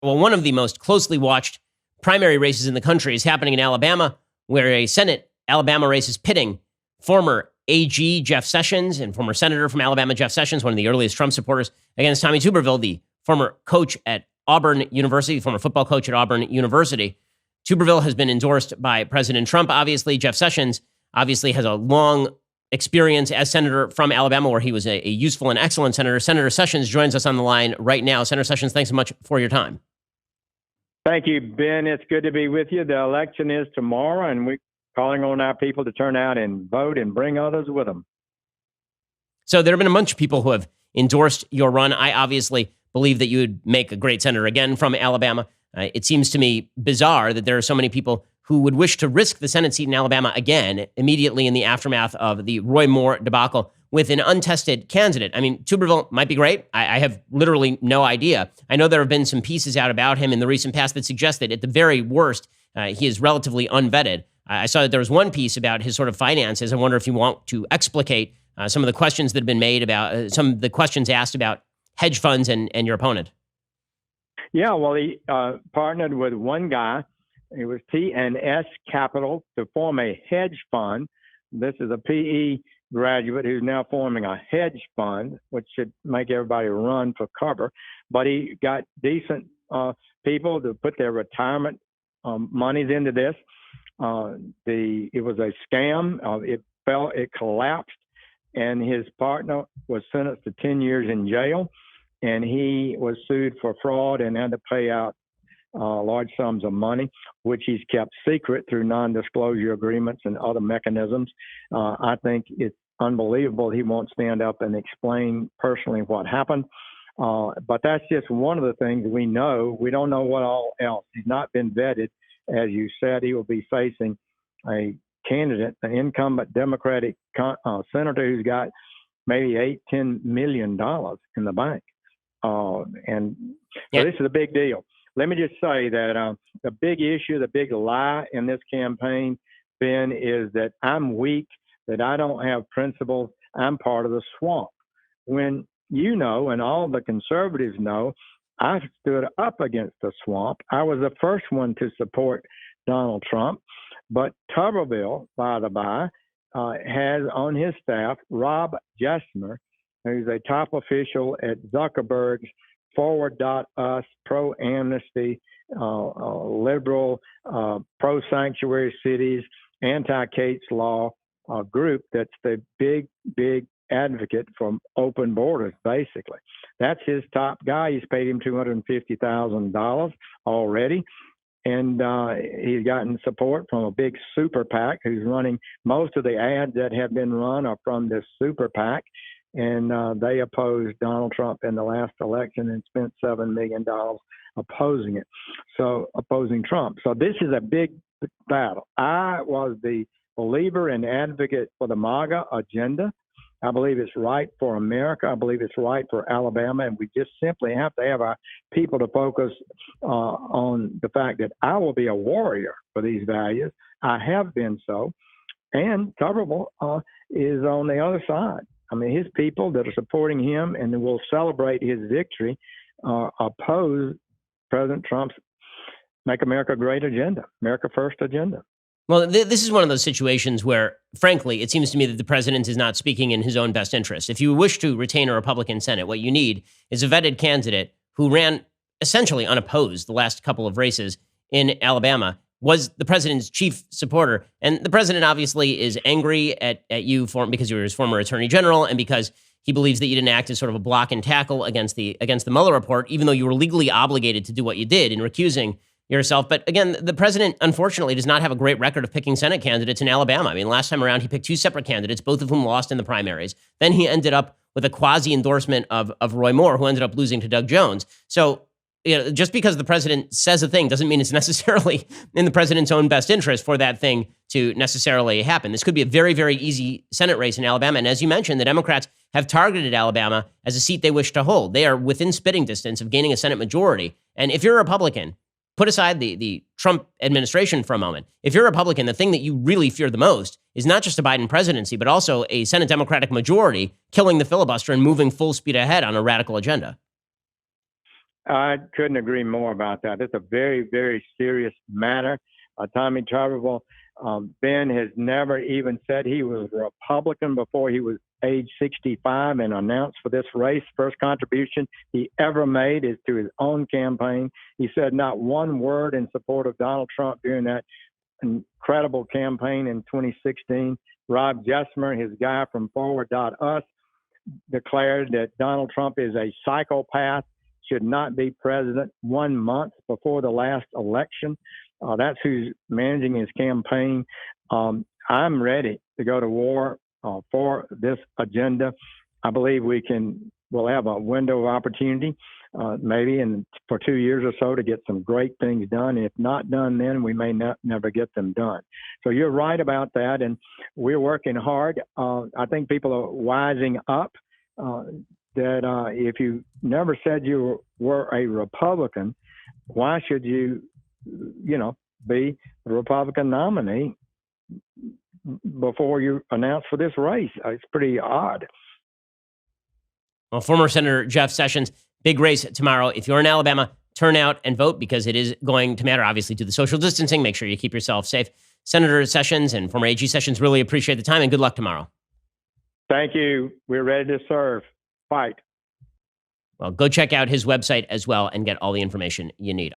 Well, one of the most closely watched primary races in the country is happening in Alabama, where a Senate Alabama race is pitting former AG Jeff Sessions and former Senator from Alabama Jeff Sessions, one of the earliest Trump supporters, against Tommy Tuberville, the former coach at Auburn University, former football coach at Auburn University. Tuberville has been endorsed by President Trump, obviously. Jeff Sessions obviously has a long experience as senator from Alabama, where he was a useful and excellent senator. Senator Sessions joins us on the line right now. Senator Sessions, thanks so much for your time. Thank you, Ben. It's good to be with you. The election is tomorrow, and we're calling on our people to turn out and vote and bring others with them. So there have been a bunch of people who have endorsed your run. I obviously believe that you would make a great senator again from Alabama. It seems to me bizarre that there are so many people who would wish to risk the Senate seat in Alabama again immediately in the aftermath of the Roy Moore debacle with an untested candidate. I mean, Tuberville might be great. I have literally no idea. I know there have been some pieces out about him in the recent past that suggest that at the very worst, he is relatively unvetted. I saw that there was one piece about his sort of finances. I wonder if you want to explicate some of the questions that have been made about some of the questions asked about hedge funds and your opponent. Yeah, well, he partnered with one guy. It was T&S Capital to form a hedge fund. This is a PE graduate who's now forming a hedge fund, which should make everybody run for cover. But he got decent people to put their retirement monies into this. It was a scam. It collapsed, and his partner was sentenced to 10 years in jail, and he was sued for fraud and had to pay out large sums of money, which he's kept secret through non-disclosure agreements and other mechanisms. I think it's unbelievable he won't stand up and explain personally what happened. But that's just one of the things we know. We don't know what all else. He's not been vetted. As you said, he will be facing a candidate, an incumbent Democratic senator who's got maybe $8-10 million in the bank. And so this is a big deal. Let me just say that the big issue, the big lie in this campaign, Ben, is that I'm weak, that I don't have principles. I'm part of the swamp. When you know, and all the conservatives know, I stood up against the swamp. I was the first one to support Donald Trump. But Tuberville, by the by, has on his staff Rob Jessner, who's a top official at Zuckerberg's Forward.us, pro-amnesty, liberal, pro-sanctuary cities, anti-Cates law group that's the big advocate for open borders, basically. That's his top guy. He's paid him $250,000 already. And he's gotten support from a big super PAC who's running most of the ads that have been run are from this super PAC. And they opposed Donald Trump in the last election and spent $7 million opposing it. So opposing Trump. So this is a big battle. I was the believer and advocate for the MAGA agenda. I believe it's right for America. I believe it's right for Alabama. And we just simply have to have our people to focus on the fact that I will be a warrior for these values. I have been so. And Tuberville is on the other side. I mean, his people that are supporting him and will celebrate his victory oppose President Trump's Make America Great agenda, America First agenda. Well, this is one of those situations where, frankly, it seems to me that the president is not speaking in his own best interest. If you wish to retain a Republican Senate, what you need is a vetted candidate who ran essentially unopposed the last couple of races in Alabama, was the president's chief supporter. And the president obviously is angry at you because you were his former attorney general and because he believes that you didn't act as sort of a block and tackle against the Mueller report, even though you were legally obligated to do what you did in recusing yourself. But again, the president, unfortunately, does not have a great record of picking Senate candidates in Alabama. I mean, last time around, he picked two separate candidates, both of whom lost in the primaries. Then he ended up with a quasi-endorsement of Roy Moore, who ended up losing to Doug Jones. So just because the president says a thing doesn't mean it's necessarily in the president's own best interest for that thing to necessarily happen. This could be a very, very easy Senate race in Alabama. And as you mentioned, the Democrats have targeted Alabama as a seat they wish to hold. They are within spitting distance of gaining a Senate majority. And if you're a Republican, put aside the Trump administration for a moment. If you're a Republican, the thing that you really fear the most is not just a Biden presidency, but also a Senate Democratic majority killing the filibuster and moving full speed ahead on a radical agenda. I couldn't agree more about that. It's a very, very serious matter. Tommy Tuberville, Ben has never even said he was a Republican before he was age 65 and announced for this race. First contribution he ever made is to his own campaign. He said not one word in support of Donald Trump during that incredible campaign in 2016. Rob Jessmer, his guy from Forward.us, declared that Donald Trump is a psychopath, should not be president 1 month before the last election. That's who's managing his campaign. I'm ready to go to war for this agenda. I believe we'll have a window of opportunity, maybe for 2 years or so, to get some great things done. If not done then, we may never get them done. So you're right about that, and we're working hard. I think people are wising up that if you never said you were a Republican, why should you be the Republican nominee before you announce for this race? It's pretty odd. Well, former Senator Jeff Sessions, big race tomorrow. If you're in Alabama, turn out and vote because it is going to matter, obviously, to the social distancing. Make sure you keep yourself safe. Senator Sessions and former AG Sessions, really appreciate the time and good luck tomorrow. Thank you. We're ready to serve. Fight. Well, go check out his website as well and get all the information you need.